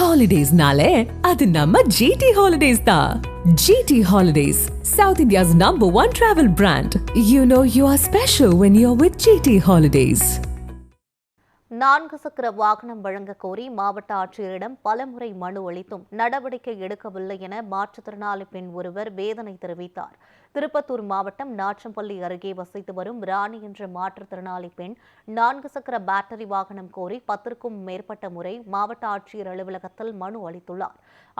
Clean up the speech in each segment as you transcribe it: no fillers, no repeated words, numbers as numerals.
Holidays-nale, adu namma GT Holidays da. GT Holidays, South India's #1 travel brand. You know you are special when you're with GT Holidays. 4 சக்கர வாகனம் வழங்க கோரி மாவட்ட ஆட்சியரிடம் பலமுறை மனு அளித்தும் நடவடிக்கை எடுக்கவில்லை என மாற்றுத்திறனாளி பெண் ஒருவர் வேதனை தெரிவித்தார். திருப்பத்தூர் மாவட்டம் நாச்சம்பள்ளி அருகே வசித்து வரும் ராணி என்ற மாற்றுத்திறனாளி பெண் 4 சக்கர பேட்டரி வாகனம் கோரி 10க்கும் மேற்பட்ட முறை மாவட்ட ஆட்சியர் அலுவலகத்தில் மனு அளித்துள்ளார்.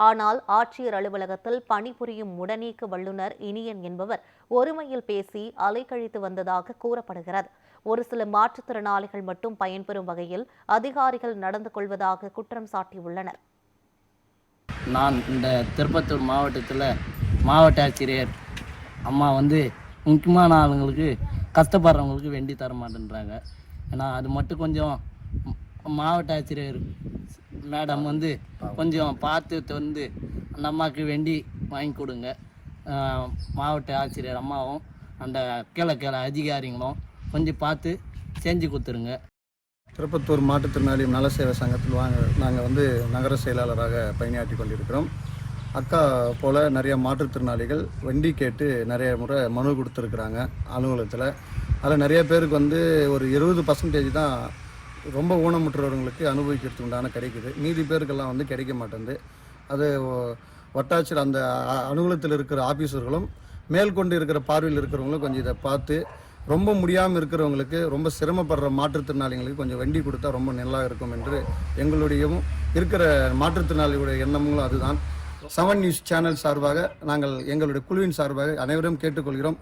ஆனால் ஆட்சியர் அலுவலகத்தில் பணிபுரியும் உடனீக்கு வல்லுநர் இனியன் என்பவர் ஒருமையில் பேசி அலைக்கழித்து வந்ததாக கூறப்படுகிறது. ஒரு சில மாற்றுத்திறனாளிகள் மட்டும் பயன்பெறும் வகையில் அதிகாரிகள் நடந்து கொள்வதாக குற்றம் சாட்டியுள்ளனர். நான் இந்த திருப்பத்தூர் மாவட்டத்தில் மாவட்ட ஆட்சியர் அம்மா முக்கியமான ஆளுங்களுக்கு கஷ்டப்படுறவங்களுக்கு வேண்டி தர மாட்டேன்றாங்க. ஏன்னா அது மட்டும் கொஞ்சம் மாவட்ட ஆட்சியர் மேடம் கொஞ்சம் பார்த்து அந்த அம்மாவுக்கு வேண்டி வாங்கி கொடுங்க. மாவட்ட ஆட்சியர் அம்மாவும் அந்த கீழே அதிகாரிகளும் கொஞ்சம் பார்த்து செஞ்சு கொடுத்துருங்க. திருப்பத்தூர் மாற்றுத்திறனாளி நல சேவை சங்கத்தில் நாங்கள் நகர செயலாளராக பணியாற்றி கொண்டிருக்கிறோம். அக்கா போல் நிறைய மாற்றுத்திறனாளிகள் வண்டி கேட்டு நிறைய முறை மனு கொடுத்துருக்குறாங்க அலுவலகத்தில். அதில் நிறைய பேருக்கு ஒரு 20% தான் ரொம்ப ஊனமுற்றவர்களுக்கு அனுபவிக்கிறதுக்கு உண்டான கிடைக்குது. மீதி பேருக்கெல்லாம் கிடைக்க மாட்டேங்குது. அது வட்டாட்சியர் அந்த அலுவலகத்தில் இருக்கிற ஆஃபீஸர்களும் மேற்கொண்டு இருக்கிற பார்வையில் இருக்கிறவங்களும் கொஞ்சம் இதை பார்த்து ரொம்ப முடியாமல் இருக்கிறவங்களுக்கு, ரொம்ப சிரமப்படுற மாற்றுத்திறனாளிகளுக்கு கொஞ்சம் வண்டி கொடுத்தா ரொம்ப நல்லா இருக்கும் என்று எங்களுடையவும் இருக்கிற மாற்றுத்திறனாளிகளுடைய எண்ணங்களும் அதுதான். 7 நியூஸ் சேனல் சார்பாக நாங்கள் எங்களுடைய குழுவின் சார்பாக அனைவரும் கேட்டுக்கொள்கிறோம்.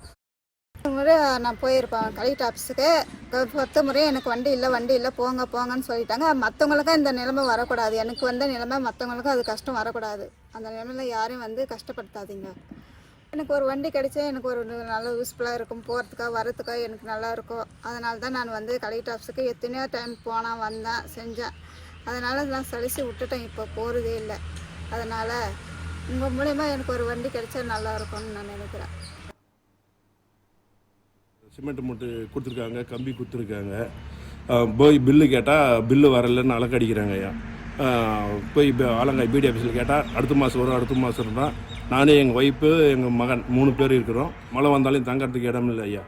முறை நான் போயிருப்பேன் கலெக்டர் ஆஃபீஸுக்கு. 10 முறை எனக்கு வண்டி இல்லை போங்கன்னு சொல்லிட்டாங்க. மற்றவங்களுக்கும் இந்த நிலைமை வரக்கூடாது. எனக்கு வந்த நிலைமை மற்றவங்களுக்கும் அது கஷ்டம் வரக்கூடாது. அந்த நிலைமையில் யாரையும் கஷ்டப்படுத்தாதீங்க. எனக்கு ஒரு வண்டி கிடைச்சா எனக்கு ஒரு நல்ல யூஸ்ஃபுல்லாக இருக்கும். போகிறதுக்காக வரத்துக்காக எனக்கு நல்லா இருக்கும். அதனால தான் நான் கலெக்டர் ஆஃபீஸுக்கு எத்தனையோ டைம் போனேன், வந்தேன், செஞ்சேன். அதனால் நான் சலிச்சு விட்டுட்டேன். இப்போ போகிறதே இல்லை. அதனால் உங்கள் மூலயமா எனக்கு ஒரு வண்டி கிடைச்சா நல்லா இருக்கும்னு நான் நினைக்கிறேன். சிமெண்ட் மூட்டு கொடுத்துருக்காங்க, கம்பி கொடுத்துருக்காங்க. போய் பில்லு கேட்டால் பில்லு வரலன்னு அலக்கடிக்கிறாங்க. ஐயா போய் ஆலங்காய் பிடி ஆஃபீஸில் கேட்டால் அடுத்த மாதம் வரும். நானே எங்கள் ஒய்ஃபு எங்கள் மகன் 3 பேர் இருக்கிறோம். மழை வந்தாலும் தங்கறதுக்கு இடம் இல்லை ஐயா.